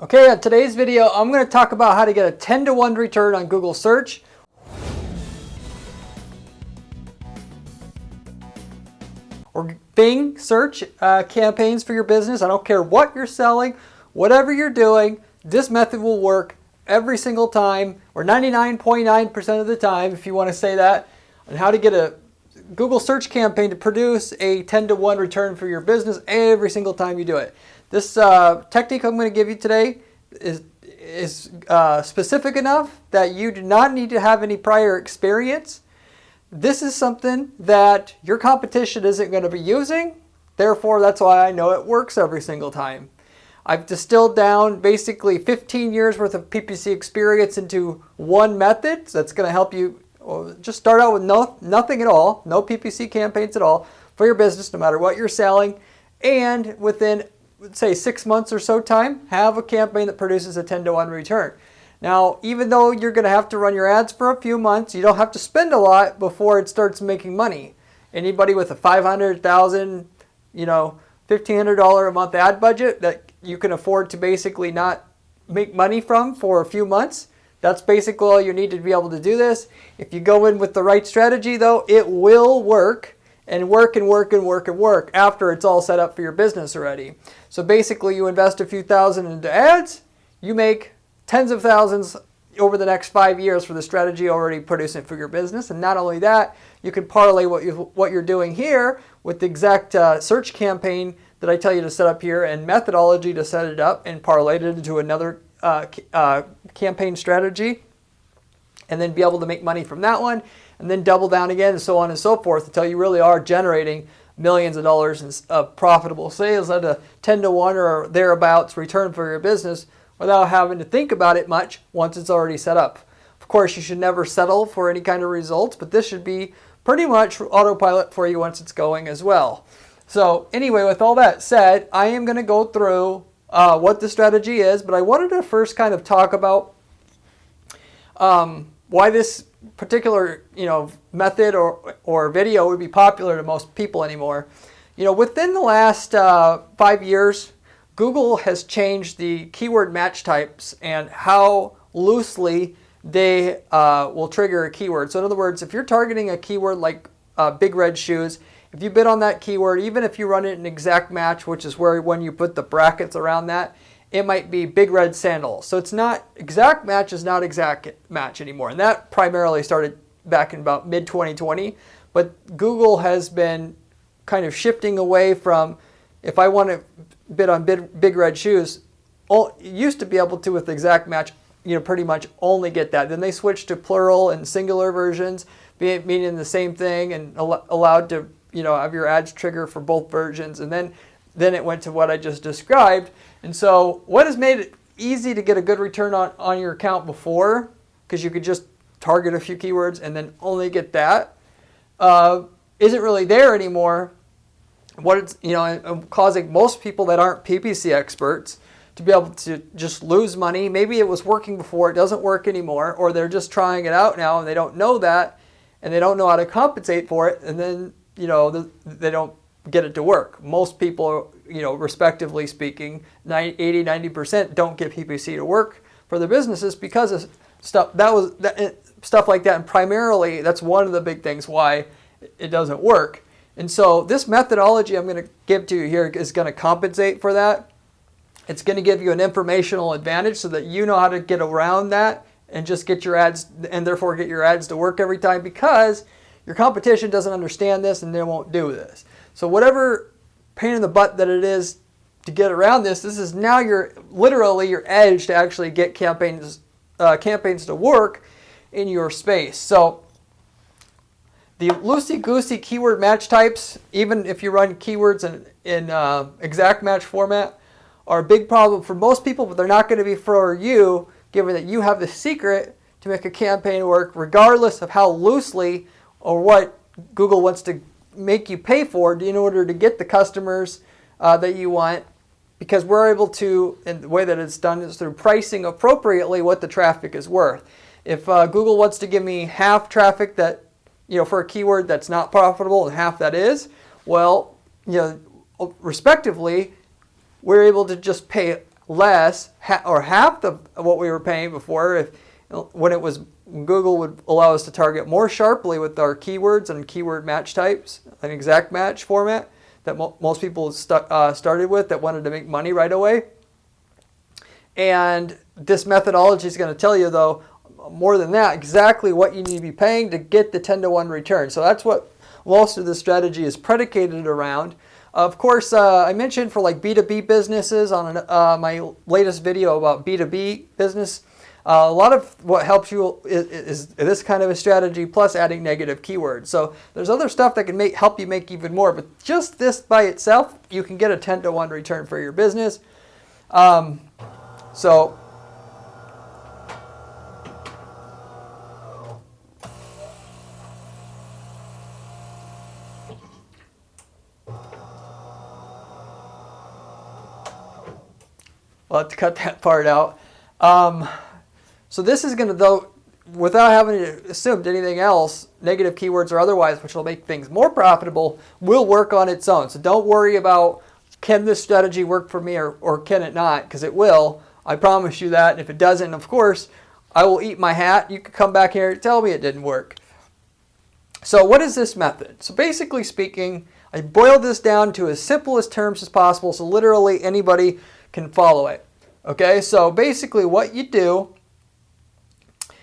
Okay, on today's video, I'm going to talk about how to get a 10-to-1 return on Google search or Bing search campaigns for your business. I don't care what you're selling, whatever you're doing, this method will work every single time, or 99.9% of the time, if you want to say that, on how to get a Google search campaign to produce a 10-to-1 return for your business every single time you do it. This technique I'm going to give you today is specific enough that you do not need to have any prior experience. This is something that your competition isn't going to be using. Therefore, that's why I know it works every single time. I've distilled down basically 15 years worth of PPC experience into one method. So that's going to help you just start out with nothing at all, no PPC campaigns at all for your business, no matter what you're selling. And within, say, 6 months or so time, have a campaign that produces a 10-to-1 return. Now, even though you're going to have to run your ads for a few months, you don't have to spend a lot before it starts making money. Anybody with a $500,000, $1,500 a month ad budget that you can afford to basically not make money from for a few months, that's basically all you need to be able to do this. If you go in with the right strategy, though, it will work and work and work and work and work after it's all set up for your business already. So basically, you invest a few thousand into ads, you make tens of thousands over the next 5 years for the strategy already producing for your business. And not only that, you can parlay what you're doing here with the exact search campaign that I tell you to set up here and methodology to set it up and parlay it into another campaign strategy, and then be able to make money from that one, and then double down again, and so on and so forth, until you really are generating millions of dollars of profitable sales at a 10-to-1 or thereabouts return for your business without having to think about it much once it's already set up. Of course, you should never settle for any kind of results, but this should be pretty much autopilot for you once it's going as well. So anyway, with all that said, I am going to go through what the strategy is, but I wanted to first kind of talk about why this particular method or video would be popular to most people anymore. Within the last 5 years, Google has changed the keyword match types and how loosely they will trigger a keyword. So in other words, if you're targeting a keyword like big red shoes, if you bid on that keyword, even if you run it in exact match, which is where when you put the brackets around that, it might be big red sandals. So it's not exact match is not exact match anymore. And that primarily started back in about mid-2020. But Google has been kind of shifting away from, if I want to bid on big red shoes, you used to be able to with exact match, pretty much only get that. Then they switched to plural and singular versions, meaning the same thing, and allowed to have your ads trigger for both versions. And then it went to what I just described. And so what has made it easy to get a good return on your account before, because you could just target a few keywords and then only get that, isn't really there anymore. What it's causing most people that aren't PPC experts to be able to just lose money. Maybe it was working before, it doesn't work anymore, or they're just trying it out now and they don't know that, and they don't know how to compensate for it, and then they don't get it to work. Most people, respectively speaking, 80-90% don't get PPC to work for their businesses because of stuff like that. And primarily, that's one of the big things why it doesn't work. And so this methodology I'm going to give to you here is going to compensate for that. It's going to give you an informational advantage so that you know how to get around that and just get your ads, and therefore get your ads to work every time, because your competition doesn't understand this and they won't do this. So whatever pain in the butt that it is to get around this is now literally your edge to actually get campaigns to work in your space. So the loosey goosey keyword match types, even if you run keywords in exact match format, are a big problem for most people, but they're not going to be for you, given that you have the secret to make a campaign work regardless of how loosely or what Google wants to make you pay for in order to get the customers that you want, because we're able to, and the way that it's done is through pricing appropriately what the traffic is worth. If Google wants to give me half traffic that, for a keyword that's not profitable and half that is, well, respectively, we're able to just pay less or half what we were paying before when Google would allow us to target more sharply with our keywords and keyword match types, an exact match format that most people started with that wanted to make money right away. And this methodology is going to tell you, though, more than that, exactly what you need to be paying to get the 10-to-1 return. So that's what most of the strategy is predicated around. Of course, I mentioned for like B2B businesses on my latest video about B2B business, a lot of what helps you is this kind of a strategy plus adding negative keywords. So there's other stuff that can help you make even more, but just this by itself, you can get a 10-to-1 return for your business. So we'll have to cut that part out. So this is going to, though, without having to assume anything else, negative keywords or otherwise, which will make things more profitable, will work on its own. So don't worry about, can this strategy work for me or can it not? Because it will. I promise you that. And if it doesn't, of course, I will eat my hat. You can come back here and tell me it didn't work. So what is this method? So basically speaking, I boiled this down to as simple as terms as possible so literally anybody can follow it. Okay, so basically what you do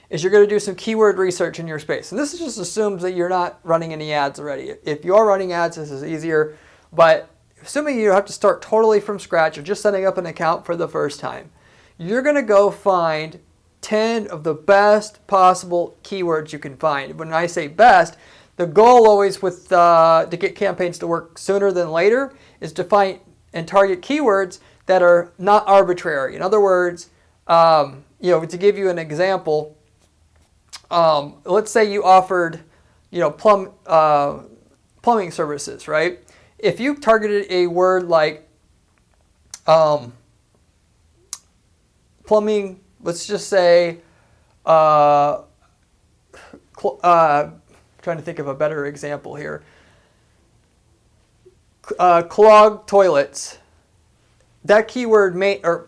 is you're going to do some keyword research in your space. And this just assumes that you're not running any ads already. If you are running ads, this is easier. But assuming you have to start totally from scratch or just setting up an account for the first time, you're going to go find 10 of the best possible keywords you can find. When I say best, the goal always with to get campaigns to work sooner than later is to find and target keywords that are not arbitrary. In other words, to give you an example, let's say you offered, plumbing services, right? If you targeted a word like plumbing, let's just say, trying to think of a better example here, clogged toilets. That keyword may, or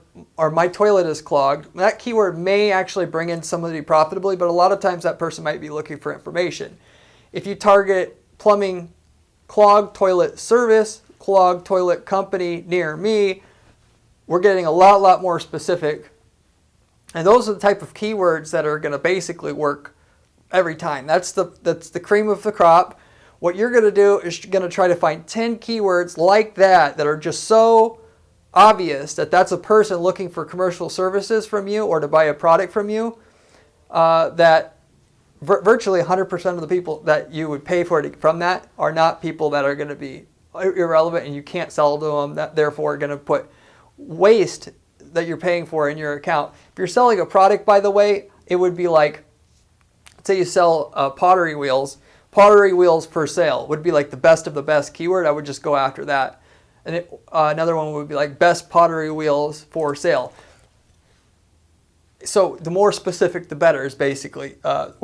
my toilet is clogged, that keyword may actually bring in somebody profitably, but a lot of times that person might be looking for information. If you target plumbing, clogged toilet service, clogged toilet company near me, we're getting a lot more specific. And those are the type of keywords that are going to basically work every time. That's the cream of the crop. What you're going to do is you're going to try to find 10 keywords like that are just so obvious that that's a person looking for commercial services from you or to buy a product from you, that virtually 100% of the people that you would pay for from that are not people that are going to be irrelevant and you can't sell to them, that therefore are going to put waste that you're paying for in your account. If you're selling a product, by the way, it would be like, say you sell pottery wheels for sale would be like the best of the best keyword. I would just go after that. And another one would be like best pottery wheels for sale. So the more specific, the better is basically the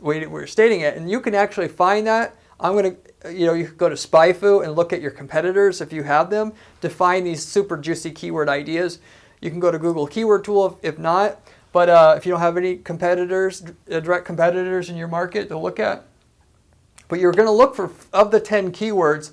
way we're stating it. And you can actually find that. You can go to SpyFu and look at your competitors if you have them to find these super juicy keyword ideas. You can go to Google Keyword Tool if not. But if you don't have any competitors, direct competitors in your market to look at. But you're going to look for, of the 10 keywords,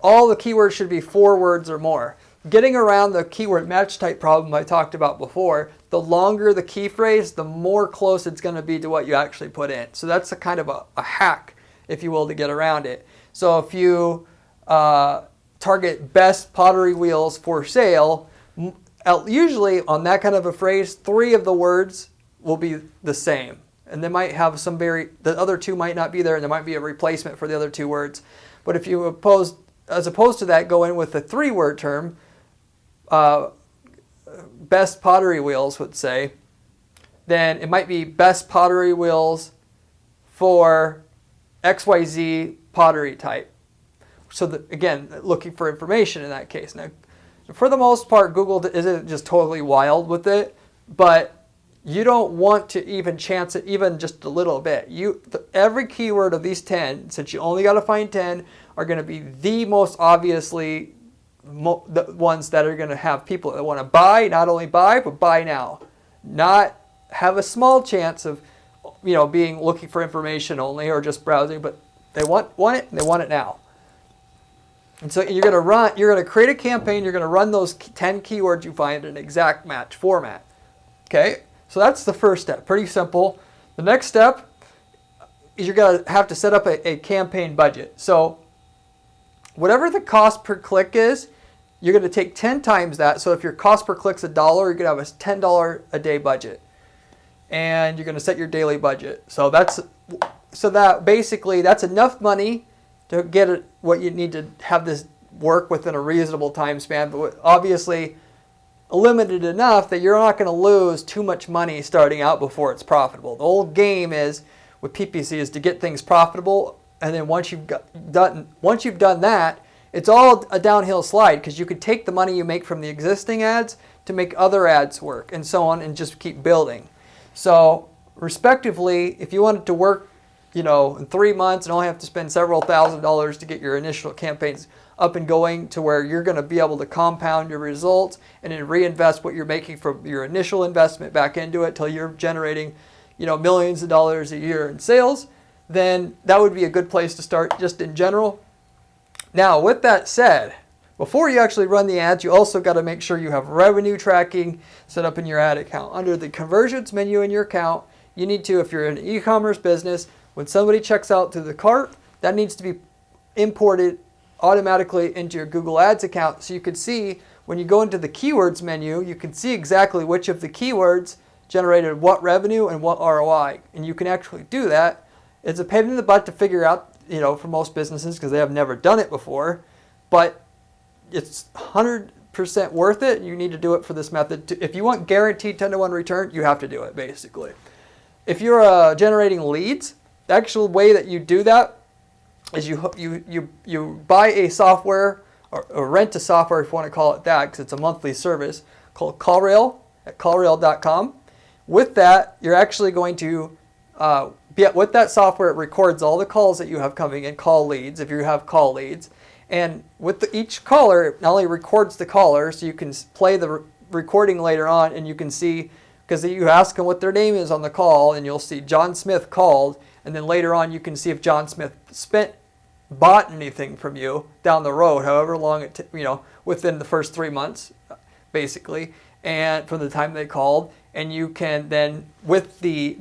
all the keywords should be 4 words or more. Getting around the keyword match type problem I talked about before, the longer the key phrase, the more close it's going to be to what you actually put in. So that's a kind of a hack, if you will, to get around it. So if you target best pottery wheels for sale, usually on that kind of a phrase, 3 of the words will be the same. And they might have the other 2 might not be there, and there might be a replacement for the other 2 words. But if you as opposed to that, go in with a 3-word term, best pottery wheels would say, then it might be best pottery wheels for XYZ pottery type. So that, again, looking for information in that case. Now, for the most part, Google isn't just totally wild with it, but you don't want to even chance it even just a little bit. Every keyword of these 10, since you only got to find 10, are going to be the most obviously the ones that are going to have people that want to buy, not only buy, but buy now. Not have a small chance of, being looking for information only or just browsing, but they want it and they want it now. And so you're going to create a campaign, you're going to run those 10 keywords you find in an exact match format. Okay? So that's the first step. Pretty simple. The next step is you're going to have to set up a campaign budget. So whatever the cost per click is, you're going to take 10 times that. So if your cost per click is $1, you're going to have a $10 a day budget. And you're going to set your daily budget. So that basically that's enough money to get what you need to have this work within a reasonable time span, but obviously limited enough that you're not going to lose too much money starting out before it's profitable. The whole game is with PPC is to get things profitable, and then once you've done that, it's all a downhill slide, because you could take the money you make from the existing ads to make other ads work and so on, and just keep building. So respectively, if you want it to work, in 3 months and only have to spend several $1,000s to get your initial campaigns up and going to where you're going to be able to compound your results and then reinvest what you're making from your initial investment back into it till you're generating, millions of dollars a year in sales, then that would be a good place to start just in general. Now, with that said, before you actually run the ads, you also got to make sure you have revenue tracking set up in your ad account. Under the conversions menu in your account, you need to, if you're an e-commerce business, when somebody checks out through the cart, that needs to be imported automatically into your Google Ads account. So you can see when you go into the keywords menu, you can see exactly which of the keywords generated what revenue and what ROI. And you can actually do that. It's a pain in the butt to figure out, for most businesses because they have never done it before. But it's 100% worth it. You need to do it for this method. If you want guaranteed 10-to-1 return, you have to do it, basically. If you're generating leads, the actual way that you do that is you buy a software or rent a software, if you want to call it that, because it's a monthly service, called CallRail at callrail.com. With that, you're actually going to, with that software, it records all the calls that you have coming in, call leads, if you have call leads. And with each caller, it not only records the caller, so you can play the recording later on, and you can see, because you ask them what their name is on the call, and you'll see John Smith called, and then later on you can see if John Smith bought anything from you down the road, however long within the first 3 months, basically, and from the time they called. And you can then, with the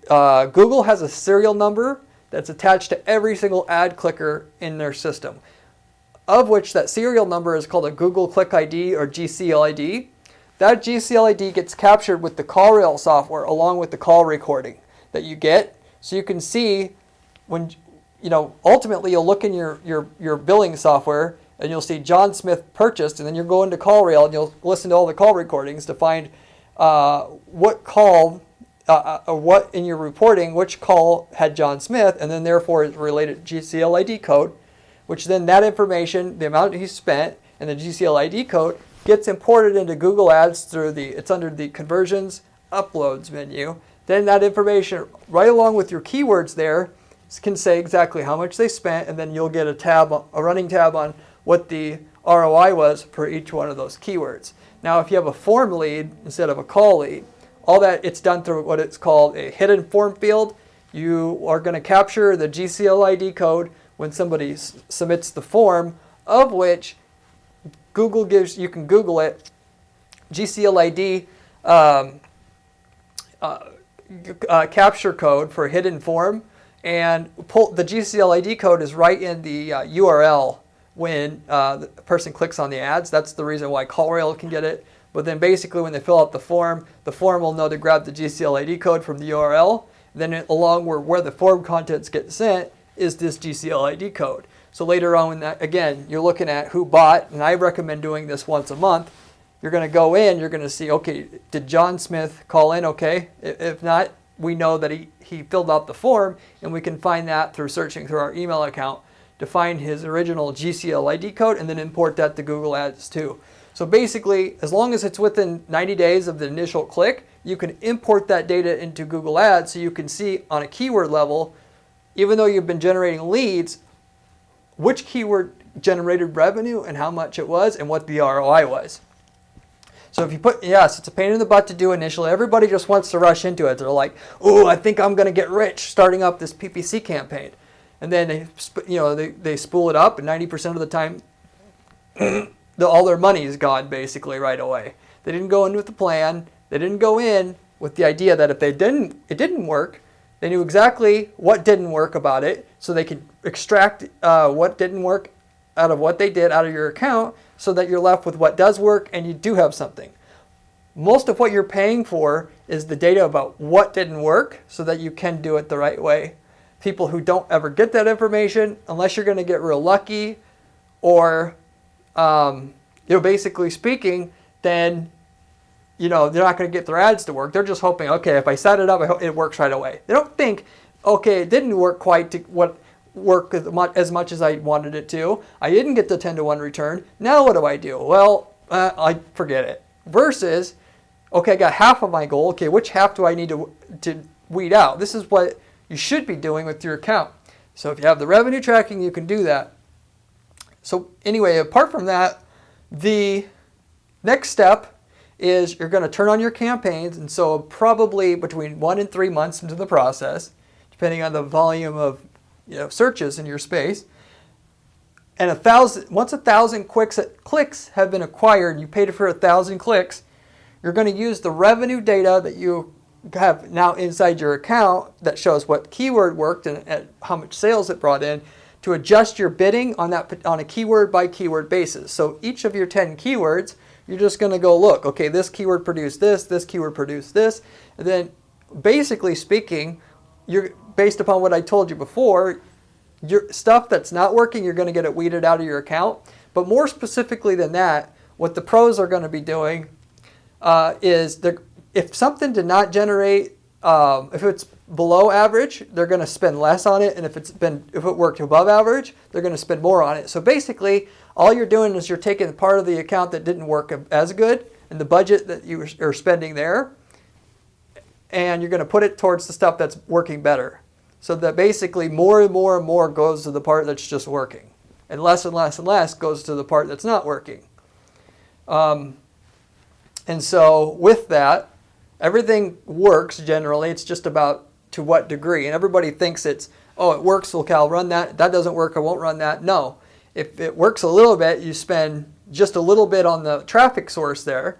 Google has a serial number that's attached to every single ad clicker in their system, of which that serial number is called a Google Click ID or GCLID. That GCLID gets captured with the CallRail software along with the call recording that you get. So you can see when, ultimately you'll look in your billing software and you'll see John Smith purchased, and then you'll go into CallRail and you'll listen to all the call recordings to find what call, or what in your reporting, which call had John Smith, and then therefore is related GCLID code, which then that information, the amount he spent, and the GCLID code gets imported into Google Ads it's under the conversions uploads menu. Then that information, right along with your keywords there, can say exactly how much they spent, and then you'll get a running tab on what the ROI was for each one of those keywords. Now, if you have a form lead instead of a call lead, all that, it's done through what it's called a hidden form field. You are going to capture the GCLID code when somebody submits the form, of which Google gives, you can Google it, GCLID capture code for hidden form, and the GCLID code is right in the URL when the person clicks on the ads. That's the reason why CallRail can get it. But then basically when they fill out the form will know to grab the GCLID code from the URL. Then along where the form contents get sent is this GCLID code. So later on, when that, again, you're looking at who bought, and I recommend doing this once a month. You're going to go in, you're going to see, okay, did John Smith call in? Okay. If not, we know that he filled out the form, and we can find that through searching through our email account to find his original GCLID code and then import that to Google Ads too. So basically, as long as it's within 90 days of the initial click, you can import that data into Google Ads so you can see on a keyword level, even though you've been generating leads, which keyword generated revenue and how much it was and what the ROI was. So if you put, yes, it's a pain in the butt to do initially. Everybody just wants to rush into it. They're like, oh, I think I'm going to get rich starting up this PPC campaign. And then they spool it up, and 90% of the time, all their money is gone basically right away. They didn't go in with the plan. They didn't go in with the idea that if it didn't work, they knew exactly what didn't work about it, so they could extract what didn't work out of what they did out of your account, so that you're left with what does work and you do have something. Most of what you're paying for is the data about what didn't work so that you can do it the right way. People who don't ever get that information, unless you're going to get real lucky or, basically speaking, then, they're not going to get their ads to work. They're just hoping, okay, if I set it up, I hope it works right away. They don't think, okay, it didn't work quite to work as much as I wanted it to. I didn't get the 10-to-1 return. Now what do I do? Well, I forget it. Versus, okay, I got half of my goal. Okay, which half do I need to weed out? This is what you should be doing with your account. So if you have the revenue tracking, you can do that. So anyway, apart from that, the next step is you're going to turn on your campaigns. And so probably between 1 and 3 months into the process, depending on the volume of searches in your space, and once 1,000 clicks have been acquired, and you paid for 1,000 clicks, you're going to use the revenue data that you have now inside your account that shows what keyword worked and how much sales it brought in to adjust your bidding on a keyword by keyword basis. So each of your 10 keywords, you're just going to go look, okay, this keyword produced this keyword produced this, and then basically speaking, you're based upon what I told you before, your stuff that's not working, you're going to get it weeded out of your account. But more specifically than that, what the pros are going to be doing is if something did not generate, if it's below average, they're going to spend less on it, and if it worked above average, they're going to spend more on it. So basically, all you're doing is you're taking part of the account that didn't work as good and the budget that you are spending there, and you're going to put it towards the stuff that's working better. So that basically more and more and more goes to the part that's just working, and less goes to the part that's not working. And so with that, everything works generally. It's just about to what degree. And everybody thinks it works, so I'll run that. That doesn't work, I won't run that. No. If it works a little bit, you spend just a little bit on the traffic source there.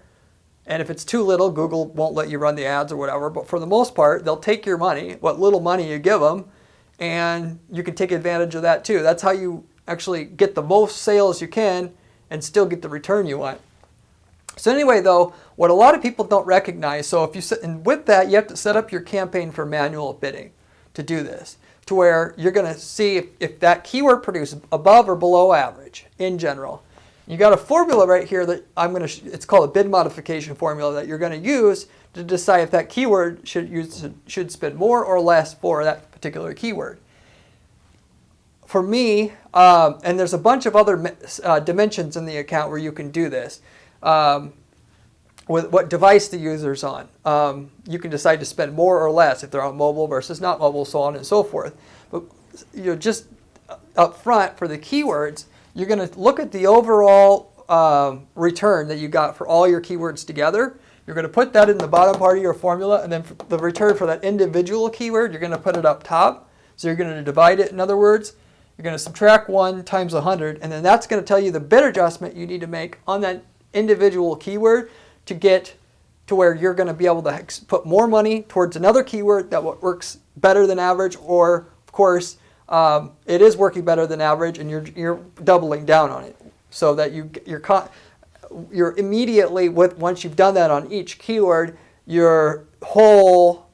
And if it's too little, Google won't let you run the ads or whatever. But for the most part, they'll take your money, what little money you give them, and you can take advantage of that too. That's how you actually get the most sales you can and still get the return you want. So anyway, though, what a lot of people don't recognize, so and with that, you have to set up your campaign for manual bidding to do this, to where you're going to see if that keyword produced above or below average in general. You got a formula right here that it's called a bid modification formula that you're going to use to decide if that keyword should spend more or less for that particular keyword. For me, and there's a bunch of other dimensions in the account where you can do this. With what device the user's on. You can decide to spend more or less if they're on mobile versus not mobile, so on and so forth. But just up front for the keywords, you're going to look at the overall return that you got for all your keywords together. You're going to put that in the bottom part of your formula, and then the return for that individual keyword, you're going to put it up top. So you're going to divide it. In other words, you're going to subtract 1 times 100, and then that's going to tell you the bid adjustment you need to make on that individual keyword to get to where you're going to be able to put more money towards another keyword that works better than average, or of course it is working better than average and you're doubling down on it, so that you're immediately, once you've done that on each keyword, your whole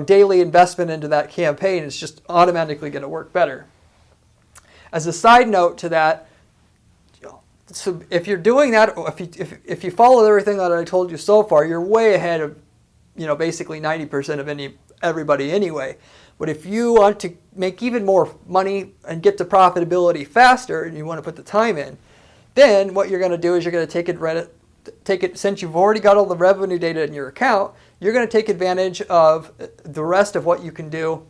daily investment into that campaign is just automatically going to work better. As a side note to that, so if you're doing that, if you follow everything that I told you so far, you're way ahead of basically 90% of everybody anyway. But if you want to make even more money and get to profitability faster, and you want to put the time in, then what you're going to do is you're going to take it since you've already got all the revenue data in your account, you're going to take advantage of the rest of what you can do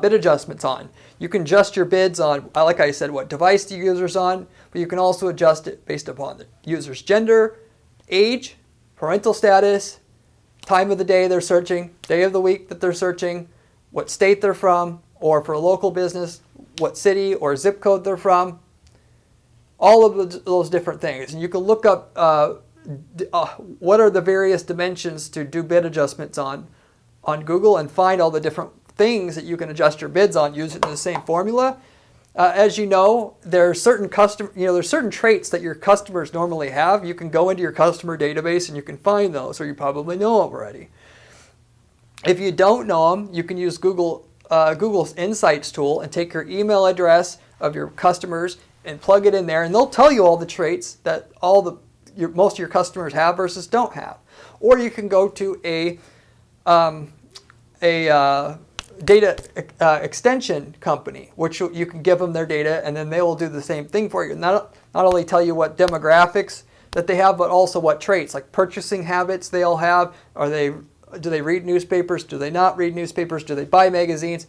bid adjustments on. You can adjust your bids on, like I said, what device the user's on, but you can also adjust it based upon the user's gender, age, parental status, time of the day they're searching, day of the week that they're searching, what state they're from, or for a local business, what city or zip code they're from. All of those different things. And you can look up what are the various dimensions to do bid adjustments on Google and find all the different things that you can adjust your bids on using the same formula. As you know, there are certain there's certain traits that your customers normally have. You can go into your customer database and you can find those, or you probably know them already. If you don't know them, you can use Google's Insights tool and take your email address of your customers and plug it in there, and they'll tell you all the traits that most of your customers have versus don't have. Or you can go to a data extension company, which you can give them their data, and then they will do the same thing for you. Not only tell you what demographics that they have, but also what traits, like purchasing habits they all have. Do they read newspapers? Do they not read newspapers? Do they buy magazines?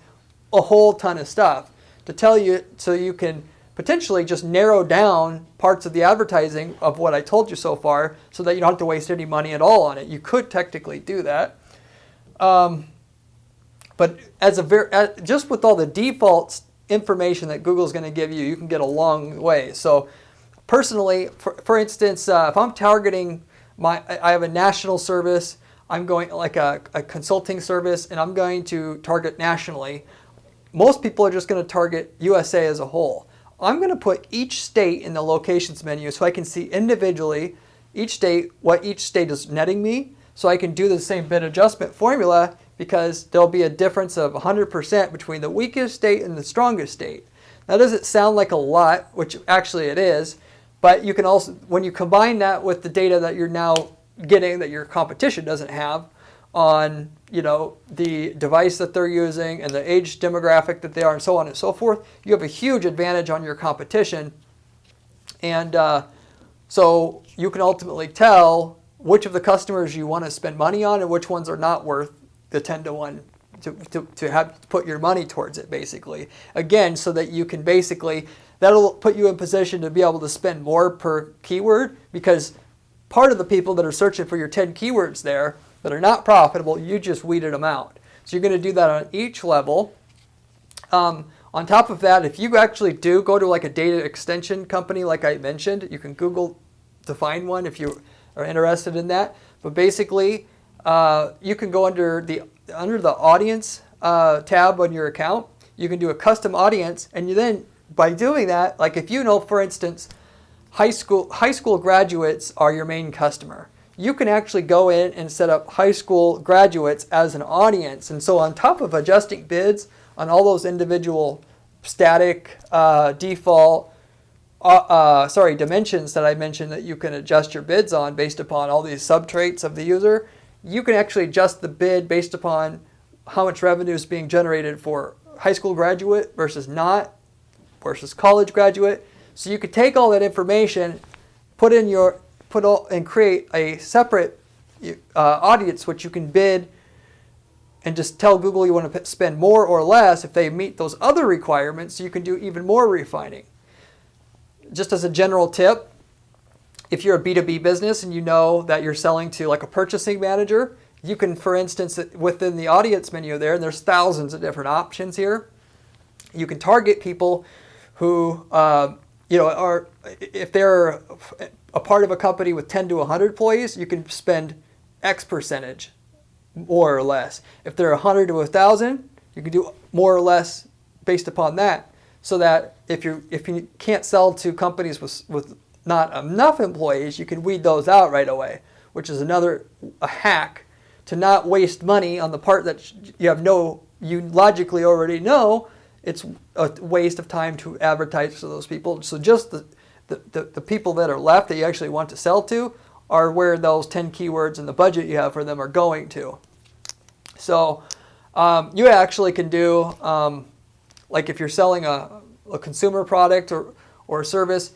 A whole ton of stuff to tell you, so you can potentially just narrow down parts of the advertising of what I told you so far, so that you don't have to waste any money at all on it. You could technically do that. But just with all the default information that Google's going to give you, you can get a long way. So personally, for instance, if I'm targeting I have a national service, I'm going like a consulting service, and I'm going to target nationally. Most people are just going to target USA as a whole. I'm going to put each state in the locations menu so I can see individually what each state is netting me, so I can do the same bid adjustment formula, because there'll be a difference of 100% between the weakest state and the strongest state. That doesn't sound like a lot, which actually it is, but you can also, when you combine that with the data that you're now getting that your competition doesn't have on, the device that they're using and the age demographic that they are and so on and so forth, you have a huge advantage on your competition. And so you can ultimately tell which of the customers you want to spend money on and which ones are not worth the 10-to-1 to have to put your money towards it, basically. Again, so that you can that'll put you in position to be able to spend more per keyword, because part of the people that are searching for your 10 keywords there that are not profitable, you just weeded them out. So you're going to do that on each level. On top of that, if you actually do go to like a data extension company, like I mentioned, you can Google to find one if you are interested in that. But basically, you can go under the audience tab on your account. You can do a custom audience, and you then, by doing that, like if you know, for instance, high school graduates are your main customer, you can actually go in and set up high school graduates as an audience. And so on top of adjusting bids on all those individual static default dimensions that I mentioned that you can adjust your bids on based upon all these subtraits of the user, you can actually adjust the bid based upon how much revenue is being generated for high school graduate versus not, versus college graduate. So you could take all that information, and create a separate audience which you can bid, and just tell Google you want to spend more or less if they meet those other requirements, so you can do even more refining. Just as a general tip, if you're a B2B business and you know that you're selling to like a purchasing manager, you can, for instance, within the audience menu there, and there's thousands of different options here, you can target people who are, if they're a part of a company with 10 to 100 employees, you can spend X percentage, more or less. If they're 100 to 1,000, you can do more or less based upon that. So that if you can't sell to companies with not enough employees, you can weed those out right away, which is a hack to not waste money on the part that you logically already know it's a waste of time to advertise to those people. So just the people that are left that you actually want to sell to are where those 10 keywords and the budget you have for them are going to. So you actually can do, like if you're selling a consumer product or a service,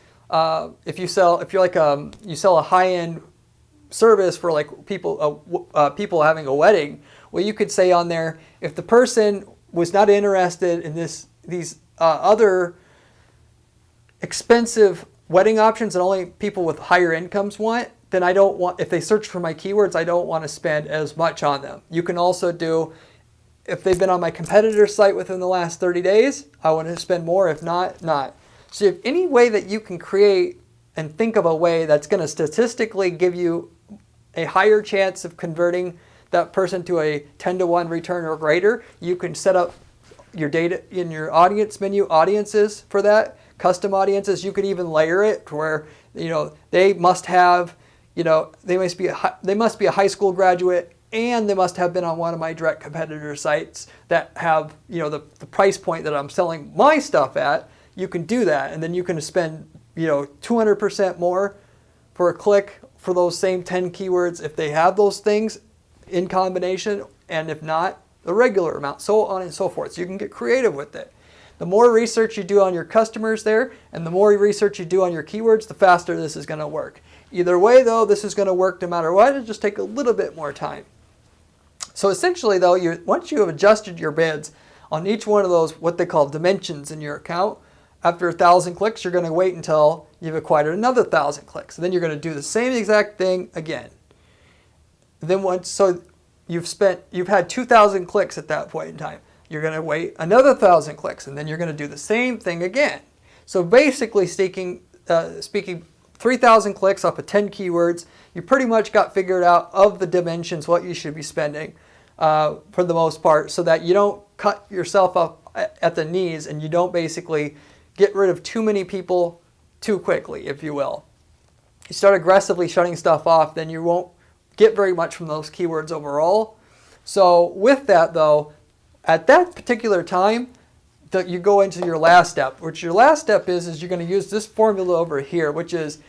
if you sell a high-end service for like people having a wedding, well, you could say on there, if the person was not interested in these other expensive wedding options that only people with higher incomes want, then I don't want, if they search for my keywords, I don't want to spend as much on them. You can also do, if they've been on my competitor site within the last 30 days, I want to spend more. If not, not. So if any way that you can create and think of a way that's going to statistically give you a higher chance of converting that person to a 10-to-1 return or greater, you can set up your data in your audience menu, audiences for that, custom audiences. You could even layer it to where, they must have, they must be a high school graduate, and they must have been on one of my direct competitor sites that have, the price point that I'm selling my stuff at. You can do that, and then you can spend, 200% more for a click for those same 10 keywords if they have those things in combination, and if not, the regular amount, so on and so forth. So you can get creative with it. The more research you do on your customers there, and the more research you do on your keywords, the faster this is going to work. Either way, though, this is going to work no matter what. It'll just take a little bit more time. So essentially, though, once you have adjusted your bids on each one of those, what they call dimensions in your account, after 1,000 clicks, you're going to wait until you've acquired another 1,000 clicks. And then you're going to do the same exact thing again. Then you've had 2,000 clicks at that point in time. You're going to wait another 1,000 clicks, and then you're going to do the same thing again. So basically speaking 3,000 clicks off of 10 keywords, you pretty much got figured out of the dimensions what you should be spending for the most part, so that you don't cut yourself up at the knees and you don't basically get rid of too many people too quickly, if you will. You start aggressively shutting stuff off, then you won't get very much from those keywords overall. So with that, though, at that particular time, you go into your last step, which your last step is you're going to use this formula over here, which is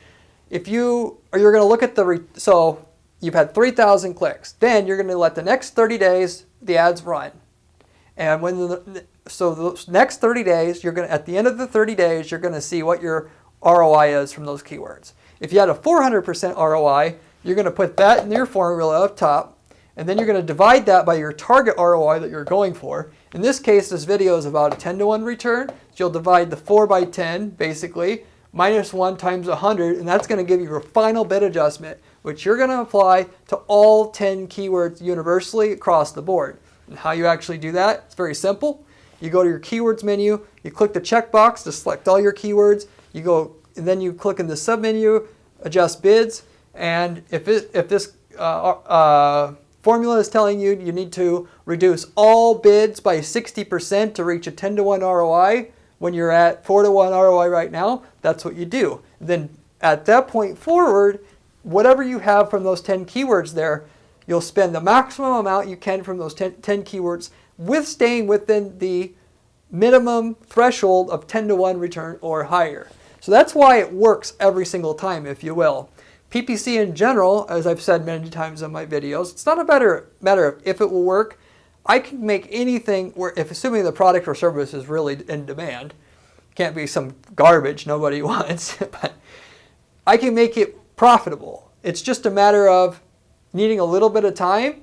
you're going to look at so you've had 3,000 clicks. Then you're going to let the next 30 days the ads run. And so those next 30 days, at the end of the 30 days, you're going to see what your ROI is from those keywords. If you had a 400% ROI, you're going to put that in your formula up top, and then you're going to divide that by your target ROI that you're going for. In this case, this video is about a 10-to-1 return, so you'll divide the 4 by 10, basically, minus 1 times 100, and that's going to give you your final bid adjustment, which you're going to apply to all 10 keywords universally across the board. And how you actually do that, it's very simple. You go to your keywords menu, you click the checkbox to select all your keywords, and then you click in the submenu, adjust bids, and if this formula is telling you need to reduce all bids by 60% to reach a 10-to-1 ROI when you're at 4-to-1 ROI right now, that's what you do. Then at that point forward, whatever you have from those 10 keywords there, you'll spend the maximum amount you can from those 10 keywords with staying within the minimum threshold of 10-to-1 return or higher. So that's why it works every single time, if you will. PPC in general, as I've said many times in my videos, it's not a matter of if it will work. I can make anything assuming the product or service is really in demand. Can't be some garbage nobody wants, but I can make it profitable. It's just a matter of needing a little bit of time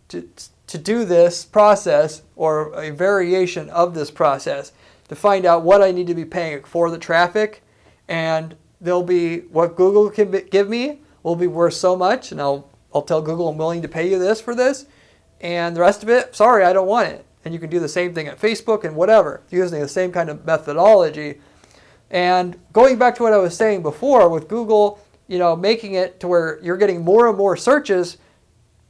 to do this process, or a variation of this process, to find out what I need to be paying for the traffic, and there'll be what Google can give me will be worth so much, and I'll tell Google I'm willing to pay you this for this, and the rest of it, sorry, I don't want it. And you can do the same thing at Facebook and whatever, using the same kind of methodology. And going back to what I was saying before with Google, making it to where you're getting more and more searches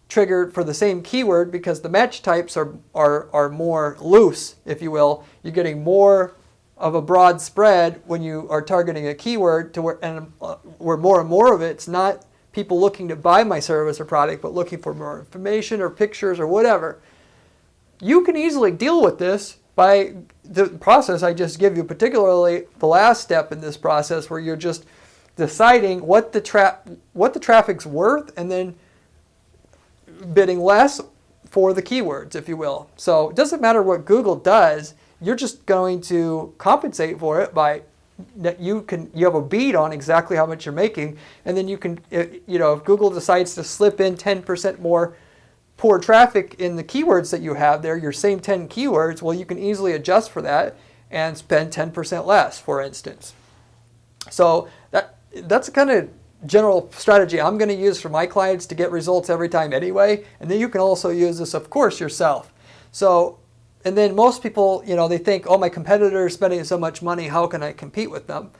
triggered for the same keyword, because the match types are more loose, if you will. You're getting more of a broad spread when you are targeting a keyword, to where more and more of it's not people looking to buy my service or product, but looking for more information or pictures or whatever. You can easily deal with this by the process I just give you, particularly the last step in this process, where you're just deciding what the traffic's worth, and then bidding less for the keywords, if you will. So it doesn't matter what Google does, you're just going to compensate for it by that you have a bead on exactly how much you're making, and then you can, if Google decides to slip in 10% more poor traffic in the keywords that you have there, your same 10 keywords, well, you can easily adjust for that, and spend 10% less, for instance. So that's kind of general strategy I'm going to use for my clients to get results every time anyway. And then you can also use this, of course, yourself. So, and then most people, they think, oh, my competitor is spending so much money, how can I compete with them?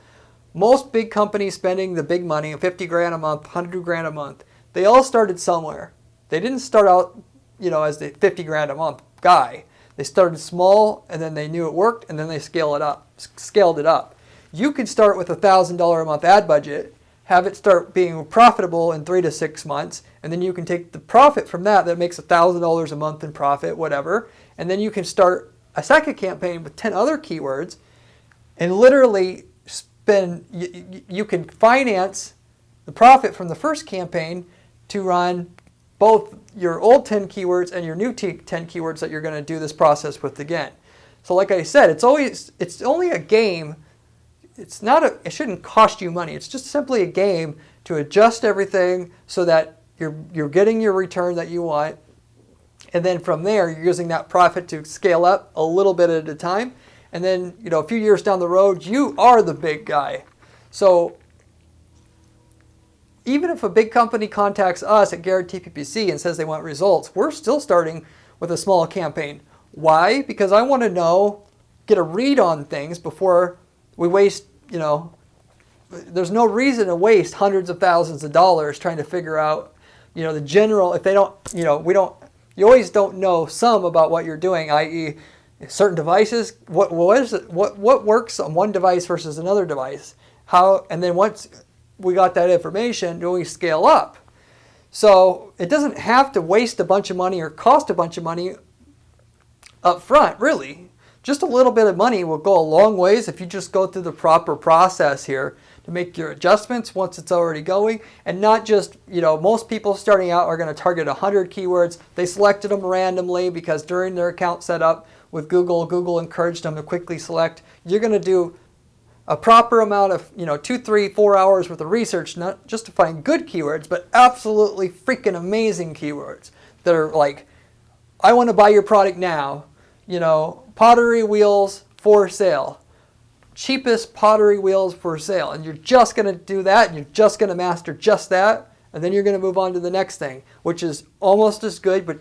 Most big companies spending the big money, 50 grand a month, 100 grand a month, they all started somewhere. They didn't start out, as the 50 grand a month guy. They started small, and then they knew it worked, and then they scaled it up. You could start with $1,000 a month ad budget, have it start being profitable in 3 to 6 months, and then you can take the profit from that makes $1,000 a month in profit, whatever, and then you can start a second campaign with 10 other keywords, and literally you can finance the profit from the first campaign to run both your old 10 keywords and your new 10 keywords that you're going to do this process with again. So like I said, it's only a game. It shouldn't cost you money. It's just simply a game to adjust everything so that you're getting your return that you want. And then from there, you're using that profit to scale up a little bit at a time. And then, a few years down the road, you are the big guy. So even if a big company contacts us at Guarantee PPC and says they want results, we're still starting with a small campaign. Why? Because I want to get a read on things before we waste, there's no reason to waste hundreds of thousands of dollars trying to figure out, the general, if they don't, you always don't know some about what you're doing, i.e. certain devices, what works on one device versus another device, and then once we got that information, do we scale up? So it doesn't have to waste a bunch of money or cost a bunch of money up front, really. Just a little bit of money will go a long ways if you just go through the proper process here to make your adjustments once it's already going, and not just, most people starting out are going to target 100 keywords. They selected them randomly because during their account setup with Google encouraged them to quickly select. You're going to do a proper amount of, 2, 3, 4 hours worth of research, not just to find good keywords, but absolutely freaking amazing keywords that are like, I want to buy your product now, pottery wheels for sale, cheapest pottery wheels for sale. And you're just going to do that, and you're just going to master just that, and then you're going to move on to the next thing, which is almost as good, but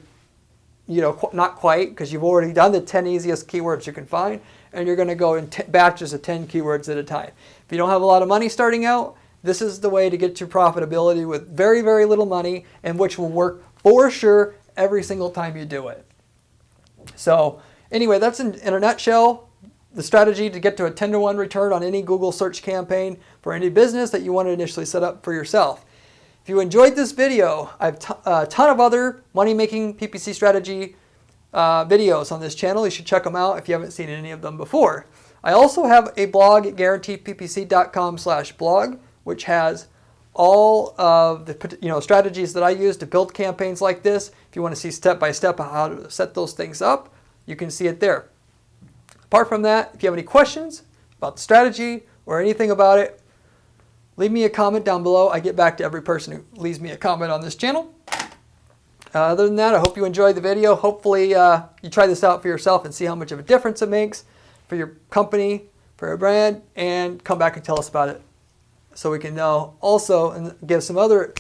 not quite, because you've already done the 10 easiest keywords you can find, and you're going to go in batches of 10 keywords at a time. If you don't have a lot of money starting out, this is the way to get to profitability with very, very little money, and which will work for sure every single time you do it. So anyway, that's in a nutshell the strategy to get to a 10-to-1 return on any Google search campaign for any business that you want to initially set up for yourself. If you enjoyed this video, I have a ton of other money-making PPC strategy videos on this channel. You should check them out if you haven't seen any of them before. I also have a blog at guaranteeppc.com/blog, which has all of the strategies that I use to build campaigns like this. If you want to see step-by-step how to set those things up, you can see it there. Apart from that, if you have any questions about the strategy or anything about it, leave me a comment down below. I get back to every person who leaves me a comment on this channel. Other than that, I hope you enjoyed the video. Hopefully you try this out for yourself and see how much of a difference it makes for your company, for your brand, and come back and tell us about it so we can know also and give some other